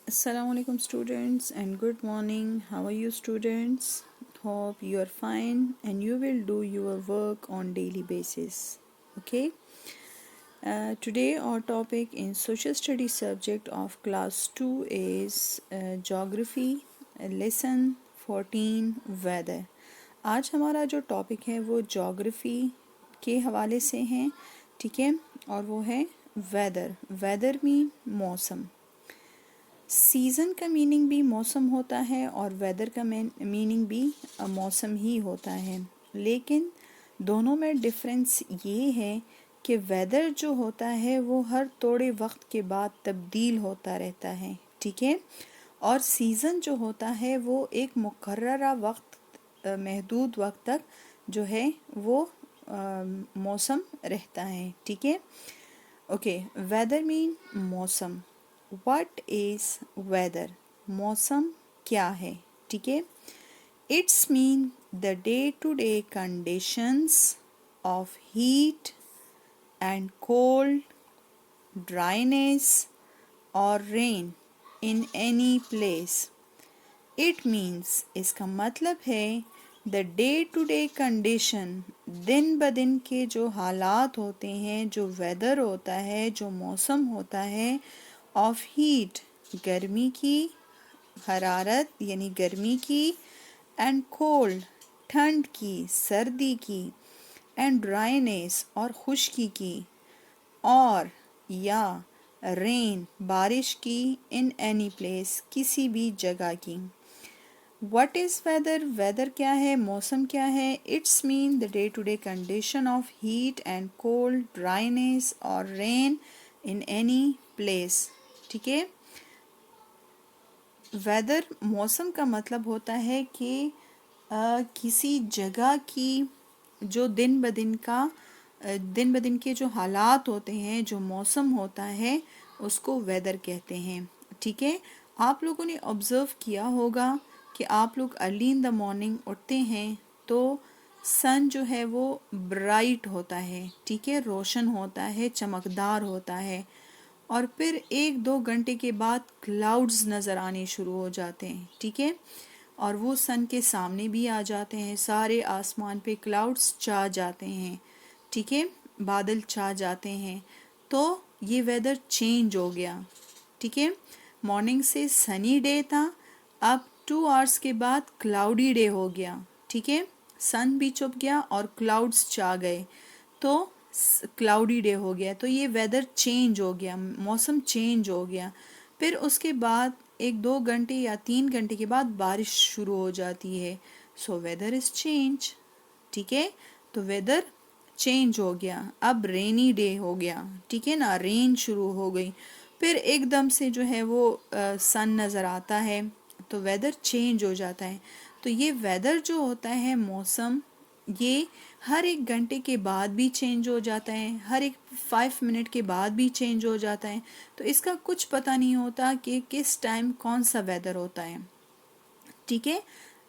Assalamualaikum students and good morning. How are you students? Hope you are fine and you will do your work on daily basis. Okay. Today our topic in social studies subject of class 2 is geography lesson 14 weather. आज हमारा जो topic है वो geography के हवाले से है, ठीक है, और वो है वेदर। वेदर मीन मौसम। सीज़न का मीनिंग भी मौसम होता है और वेदर का मीनिंग भी मौसम ही होता है, लेकिन दोनों में डिफरेंस ये है कि वेदर जो होता है वो हर थोड़े वक्त के बाद तब्दील होता रहता है, ठीक है, और सीज़न जो होता है वो एक मुकर्ररा वक्त महदूद वक्त तक जो है वो मौसम रहता है, ठीक है। ओके, वेदर मीन मौसम। What is weather? मौसम क्या है, ठीक है। It's mean the day to day conditions of heat and cold, dryness और rain in any place. It means, इसका मतलब है the day to day condition, दिन ब दिन के जो हालात होते हैं, जो वेदर होता है, जो मौसम होता है, ऑफ हीट, गर्मी की, हरारत यानी गर्मी की, एंड कोल्ड, ठंड की, सर्दी की, एंड ड्राइनेस और खुश्की की, और या रेन, बारिश की, इन एनी प्लेस, किसी भी जगह की। What is weather? वेदर क्या है, मौसम क्या है? It's mean the day to day condition of heat and cold, dryness और रेन इन एनी प्लेस, ठीक है। वेदर मौसम का मतलब होता है कि किसी जगह की जो दिन ब दिन के जो हालात होते हैं, जो मौसम होता है, उसको वेदर कहते हैं, ठीक है। आप लोगों ने ऑब्ज़र्व किया होगा कि आप लोग अर्ली इन द मॉर्निंग उठते हैं तो सन जो है वो ब्राइट होता है, ठीक है, रोशन होता है, चमकदार होता है, और फिर 1-2 घंटे के बाद क्लाउड्स नज़र आने शुरू हो जाते हैं, ठीक है, और वो सन के सामने भी आ जाते हैं, सारे आसमान पे क्लाउड्स छा जाते हैं, ठीक है, बादल छा जाते हैं। तो ये वेदर चेंज हो गया, ठीक है। मॉर्निंग से सनी डे था, अब 2 आवर्स के बाद क्लाउडी डे हो गया, ठीक है, सन भी छुप गया और क्लाउड्स छा गए, तो क्लाउडी डे हो गया। तो ये वेदर चेंज हो गया, मौसम चेंज हो गया। फिर उसके बाद 1-2 घंटे या 3 घंटे के बाद बारिश शुरू हो जाती है। सो वेदर इज़ चेंज, ठीक है। तो वेदर चेंज हो गया, अब रेनी डे हो गया, ठीक है ना, रेन शुरू हो गई। फिर एकदम से जो है वो सन नज़र आता है, तो वेदर चेंज हो जाता है। तो ये वेदर जो होता है, मौसम, ये हर 1 घंटे के बाद भी चेंज हो जाता है, हर 5 मिनट के बाद भी चेंज हो जाता है। तो इसका कुछ पता नहीं होता कि किस टाइम कौन सा वेदर होता है, ठीक है।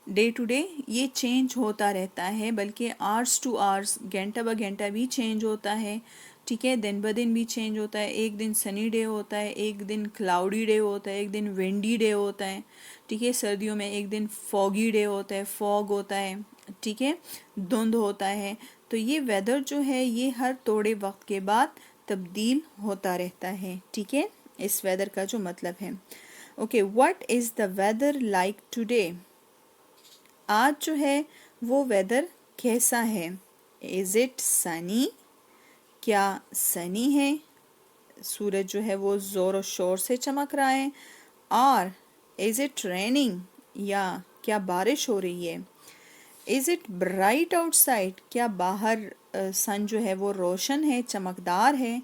डे टू डे ये चेंज होता रहता है, बल्कि आवर्स टू आवर्स, घंटा ब घंटा भी चेंज होता है, ठीक है, दिन ब दिन भी चेंज होता है। एक दिन सनी डे होता है, एक दिन क्लाउडी डे होता है, एक दिन विंडी डे होता है, ठीक है। सर्दियों में एक दिन फॉगी डे होता है, फॉग होता है, ठीक है, धुंध होता है। तो ये वेदर जो है ये हर थोड़े वक्त के बाद तब्दील होता रहता है, ठीक है। इस वेदर का जो मतलब है। Okay, what is the weather like today? आज जो है वो वेदर कैसा है? Is it sunny? क्या सनी है? सूरज जो है वो ज़ोर और शोर से चमक रहा है? और इज़ इट रेनिंग? या क्या बारिश हो रही है? Is it bright outside? क्या बाहर सन जो है वो रोशन है, चमकदार है?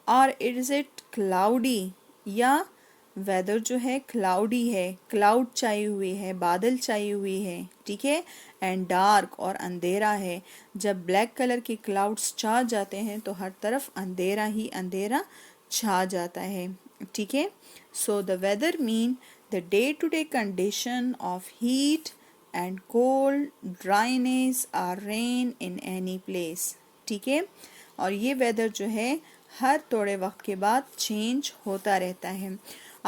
और इज़ इट क्लाउडी? या वेदर जो है क्लाउडी है, क्लाउड छाई हुई है, बादल छाई हुई है, ठीक है, एंड डार्क और अंधेरा है। जब ब्लैक कलर के क्लाउड्स छा जाते हैं तो हर तरफ अंधेरा ही अंधेरा छा जाता है, ठीक है। So the weather mean the day to day condition of heat and cold, dryness और रेन इन एनी प्लेस, ठीक है। और ये वेदर जो है हर थोड़े वक्त के बाद चेंज होता रहता है।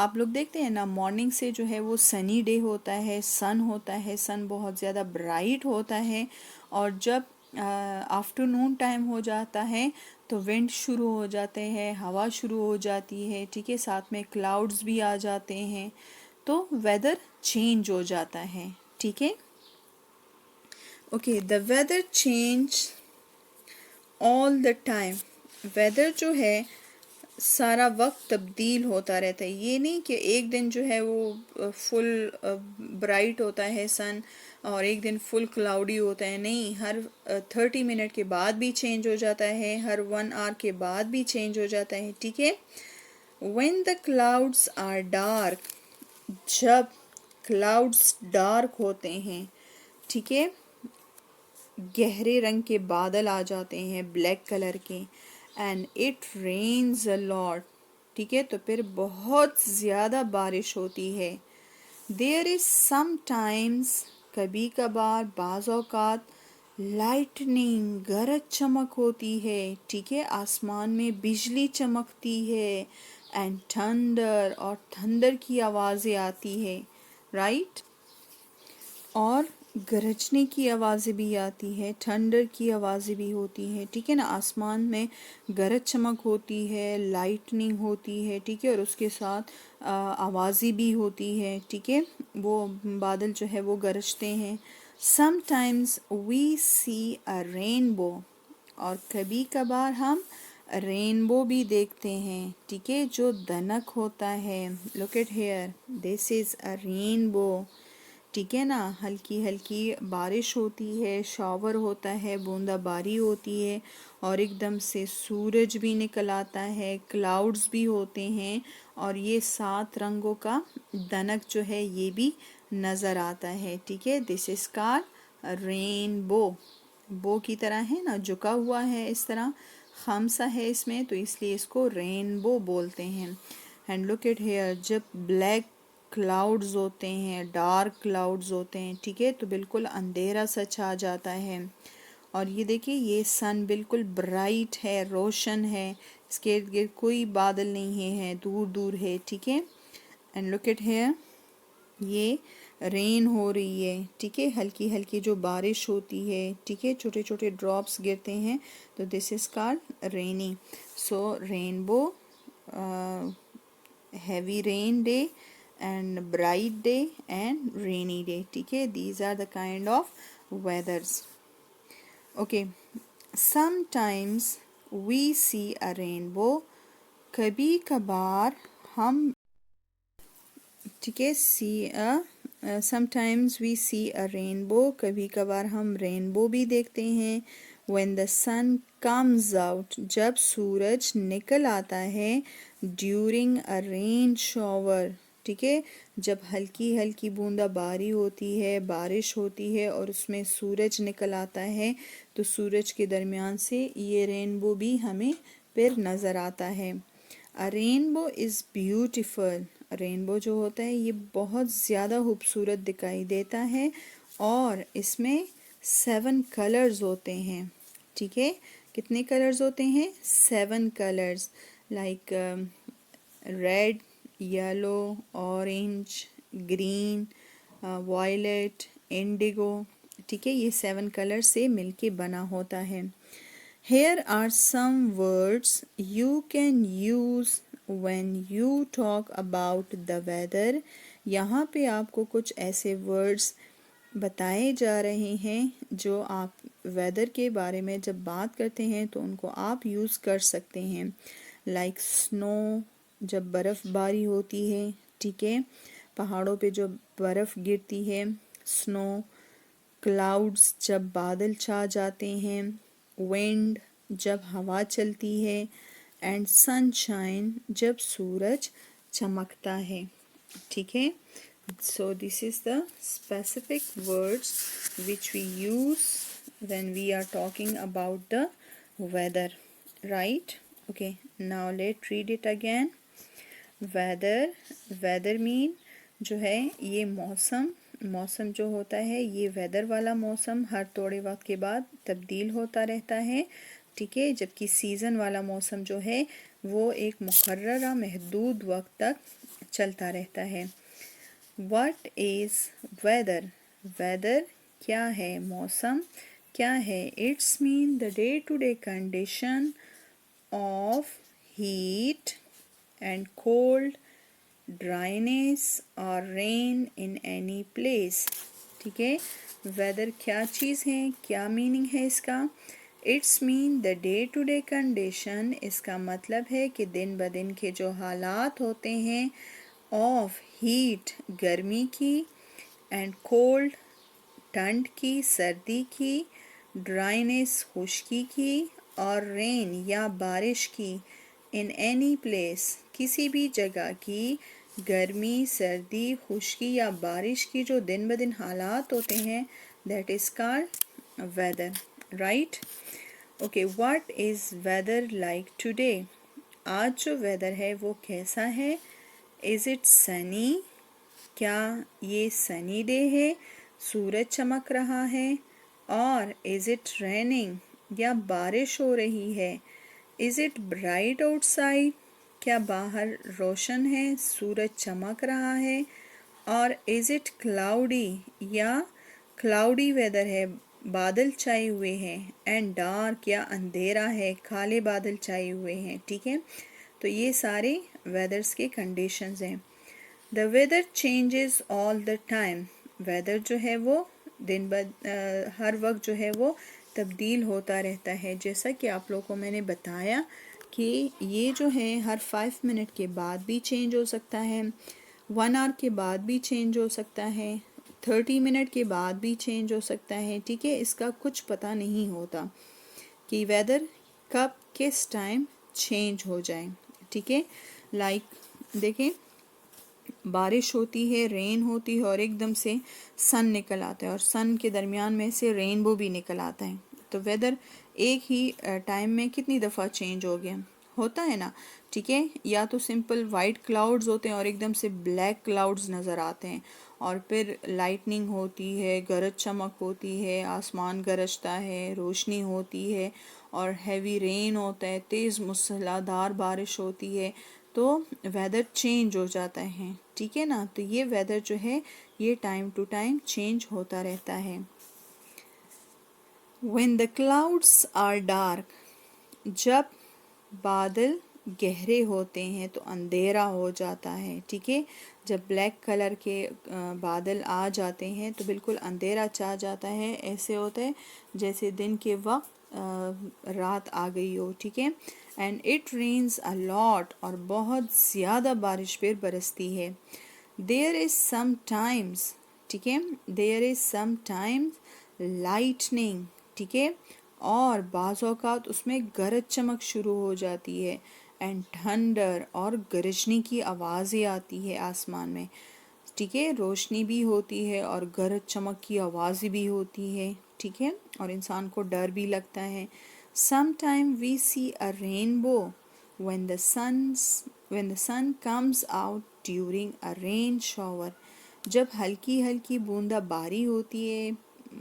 आप लोग देखते हैं ना, मॉर्निंग से जो है वो सनी डे होता है, सन होता है, सन बहुत ज़्यादा ब्राइट होता है। और जब आफ्टरनून टाइम हो जाता है तो विंड शुरू हो जाते हैं, हवा शुरू हो जाती है, ठीक है, साथ में क्लाउड्स भी आ जाते हैं, तो वेदर चेंज हो जाता है, ठीक है। Okay, the weather change all the time. Weather जो है सारा वक्त तब्दील होता रहता है। ये नहीं कि एक दिन जो है वो फुल ब्राइट होता है सन और एक दिन फुल क्लाउडी होता है, नहीं, हर 30 मिनट के बाद भी चेंज हो जाता है, हर 1 आवर के बाद भी चेंज हो जाता है, ठीक है। When the clouds are dark, जब क्लाउड्स डार्क होते हैं, ठीक है, गहरे रंग के बादल आ जाते हैं ब्लैक कलर के, and it rains a lot, ठीक है, तो फिर बहुत ज़्यादा बारिश होती है। देयर इज समटाइम्स, कभी कभार, बाज़ औक़ात, लाइटनिंग, गरज चमक होती है, ठीक है, आसमान में बिजली चमकती है, एंड थंडर, और थंडर की आवाज़ें आती है, राइट, और गरजने की आवाज़ें भी आती है, थंडर की आवाज़ें भी होती हैं, ठीक है ना। आसमान में गरज चमक होती है, लाइटनिंग होती है, ठीक है, और उसके साथ आवाज़ें भी होती है, ठीक है, वो बादल जो है वो गरजते हैं। Sometimes we see a rainbow, और कभी कभार हम रेनबो भी देखते हैं, ठीक है, जो दनक होता है। Look at here, this is a rainbow, ठीक है ना। हल्की हल्की बारिश होती है, शॉवर होता है, बूंदाबारी होती है, और एकदम से सूरज भी निकल आता है, क्लाउड्स भी होते हैं, और ये 7 रंगों का दनक जो है ये भी नज़र आता है, ठीक है। This is called rainbow. बो की तरह है ना, झुका हुआ है इस तरह, खामसा है इसमें, तो इसलिए इसको रेनबो बोलते हैं। एंड लुक एट हेयर, जब ब्लैक क्लाउड्स होते हैं, डार्क क्लाउड्स होते हैं, ठीक है, तो बिल्कुल अंधेरा सा छा जाता है। और ये देखिए, ये सन बिल्कुल ब्राइट है, रोशन है, इसके इर्द गिर्द कोई बादल नहीं है, दूर दूर है, ठीक है। एंड लुक एट हेयर, ये रेन हो रही है, ठीक है, हल्की हल्की जो बारिश होती है, ठीक है, छोटे छोटे ड्रॉप्स गिरते हैं, तो this is called rainy. So rainbow, heavy rain day and bright day and rainy day, ठीक है, these are the kind of weathers. Okay, sometimes we see a rainbow, कभी कभार हम, ठीक है, see a sometimes we see a rainbow, कभी कभार हम रेनबो भी देखते हैं। when the sun comes out, जब सूरज निकल आता है। during a rain shower, ठीक है, जब हल्की हल्की बूंदाबारी होती है, बारिश होती है, और उसमें सूरज निकल आता है, तो सूरज के दरमियान से ये रेनबो भी हमें फिर नज़र आता है। A rainbow is beautiful, rainbow जो होता है ये बहुत ज़्यादा खूबसूरत दिखाई देता है, और इसमें 7 कलर्स होते हैं, ठीक है। कितने कलर्स होते हैं? 7 colours, like red, yellow, orange, green, violet, indigo, ठीक है, ये 7 कलर से मिलके बना होता है। Here are some words you can use when you talk about the weather. यहाँ पे आपको कुछ ऐसे वर्ड्स बताए जा रहे हैं जो आप वेदर के बारे में जब बात करते हैं तो उनको आप यूज़ कर सकते हैं। लाइक स्नो, जब बर्फ़बारी होती है, ठीक है, पहाड़ों पे जो बर्फ़ गिरती है, स्नो। क्लाउड्स, जब बादल छा जाते हैं। विंड, जब हवा चलती है। एंड सनशाइन, जब सूरज चमकता है, ठीक है। So this is the specific words which we use when we are talking about the weather, right. Okay, now let read it again. Weather, weather mean जो है ये मौसम, मौसम जो होता है ये वेदर वाला मौसम हर थोड़े वक्त के बाद तब्दील होता रहता है, ठीक है। जबकि सीज़न वाला मौसम जो है वो एक मुकर्ररा महदूद वक्त तक चलता रहता है। What is weather? Weather क्या है? मौसम क्या है? It's mean the day-to-day condition of heat and cold, dryness or rain in any place। ठीक है, वेदर क्या चीज़ है, क्या मीनिंग है इसका? It's mean the day to day condition, इसका मतलब है कि दिन ब दिन के जो हालात होते हैं, ऑफ हीट गर्मी की, एंड कोल्ड ठंड की सर्दी की, ड्राइनेस खुश्की की, और रेन या बारिश की, इन एनी प्लेस किसी भी जगह की गर्मी सर्दी खुश्की या बारिश की जो दिन ब दिन हालात होते हैं, that is called weather, right. Okay, what is weather like today? आज जो वेदर है वो कैसा है? Is it sunny? क्या ये सनी डे है, सूरज चमक रहा है? और इज़ इट रेनिंग, या बारिश हो रही है? Is it bright outside? क्या बाहर रोशन है, सूरज चमक रहा है? और इज़ इट क्लाउडी, या क्लाउडी वेदर है, बादल छाए हुए हैं? एंड डार्क, या अंधेरा है, काले बादल छाए हुए हैं। ठीक है, तो ये सारे वेदर्स के कंडीशंस हैं। The weather changes all the time, weather जो है वो हर वक्त जो है वो तब्दील होता रहता है। जैसा कि आप लोगों को मैंने बताया कि ये जो है हर 5 मिनट के बाद भी चेंज हो सकता है, 1 आवर के बाद भी चेंज हो सकता है, 30 मिनट के बाद भी चेंज हो सकता है। ठीक है, इसका कुछ पता नहीं होता कि वेदर कब किस टाइम चेंज हो जाए। ठीक है, लाइक देखें, बारिश होती है, रेन होती है, और एकदम से सन निकल आता है, और सन के दरमियान में से रेनबो भी निकल आता है। तो वेदर एक ही टाइम में कितनी दफ़ा चेंज हो गया होता है ना। ठीक है, या तो सिंपल वाइट क्लाउड्स होते हैं और एकदम से ब्लैक क्लाउड्स नज़र आते हैं, और फिर लाइटनिंग होती है, गरज चमक होती है, आसमान गरजता है, रोशनी होती है, और हैवी रेन होता है, तेज़ मूसलाधार बारिश होती है। तो वेदर चेंज हो जाता है। ठीक है ना, तो ये वेदर जो है ये टाइम टू टाइम चेंज होता रहता है। When the clouds are dark, जब बादल गहरे होते हैं तो अंधेरा हो जाता है। ठीक है, जब ब्लैक कलर के बादल आ जाते हैं तो बिल्कुल अंधेरा छा जाता है, ऐसे होता है जैसे दिन के वक्त रात आ गई हो। ठीक है, and it rains a lot, और बहुत ज़्यादा बारिश फिर बरसती है। देयर इज़ सम टाइम्स, ठीक है, there is sometimes lightning, ठीक है, और बाज़ औक़ात उसमें गरज चमक शुरू हो जाती है, एंड थंडर, और गरजने की आवाज़ें आती है आसमान में। ठीक है, रोशनी भी होती है और गरज चमक की आवाज़ें भी होती है। ठीक है, और इंसान को डर भी लगता है। Sometime we see a rainbow when the sun comes out during a rain shower। जब हल्की हल्की बूंदाबारी होती है,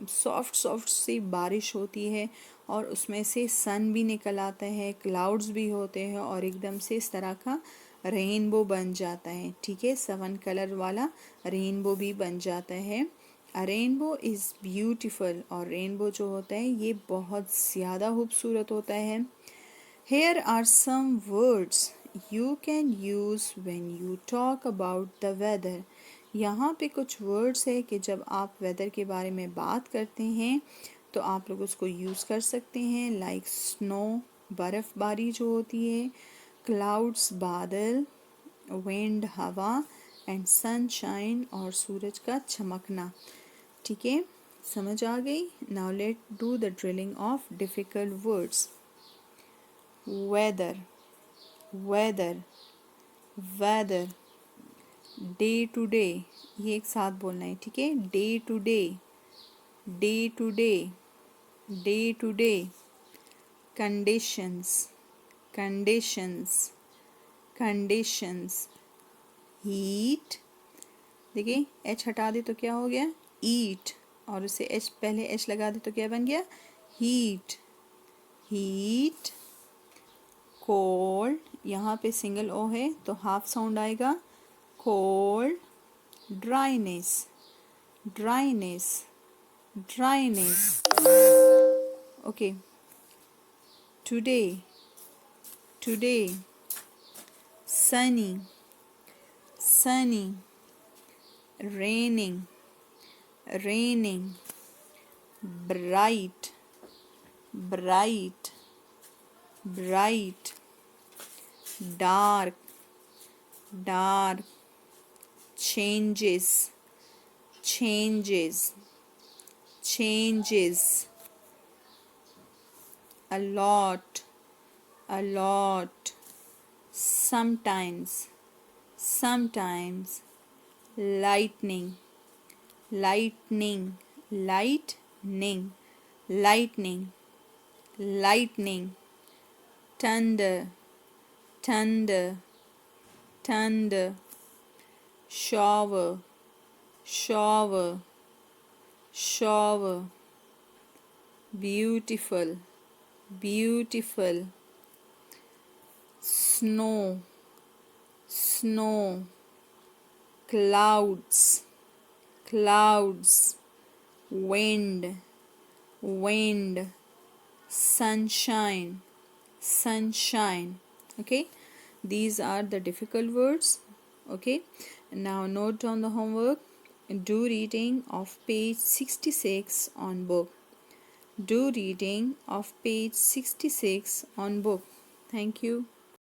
सॉफ्ट सी बारिश होती है, और उसमें से सन भी निकल आता है, क्लाउड्स भी होते हैं, और एकदम से इस तरह का रेनबो बन जाता है। ठीक है, 7 कलर वाला रेनबो भी बन जाता है। अ रेनबो इज़ ब्यूटीफुल, और रेनबो जो होता है ये बहुत ज़्यादा खूबसूरत होता है। Here are some words you can use when you talk about the weather. यहाँ पे कुछ वर्ड्स है कि जब आप वेदर के बारे में बात करते हैं तो आप लोग उसको यूज़ कर सकते हैं, लाइक स्नो, बर्फ़बारी जो होती है, क्लाउड्स, बादल, विंड, हवा, एंड सनशाइन, और सूरज का चमकना। ठीक है, समझ आ गई? Now let do the drilling of difficult words. Weather, weather, weather, day to day, ये एक साथ बोलना है। ठीक है, day to day, day to day, day to day, conditions, conditions, conditions, heat, देखिए एच हटा दे तो क्या हो गया, ईट, और उसे एच पहले एच लगा दे तो क्या बन गया, हीट, हीट, कोल्ड, यहाँ पे सिंगल ओ है तो हाफ साउंड आएगा, cold, dryness, dryness, dryness. Okay, today, today, sunny, sunny, raining, raining, bright, bright, bright, dark, dark, changes, changes, changes, a lot, a lot, sometimes, sometimes, lightning, lightning, lightning, lightning, lightning, thunder, thunder, thunder, shower, shower, shower, beautiful, beautiful, snow, snow, clouds, clouds, wind, wind, sunshine, sunshine. Okay, these are the difficult words. Okay, now note down the homework. Do reading of page 66 on book. Do reading of page 66 on book. Thank you.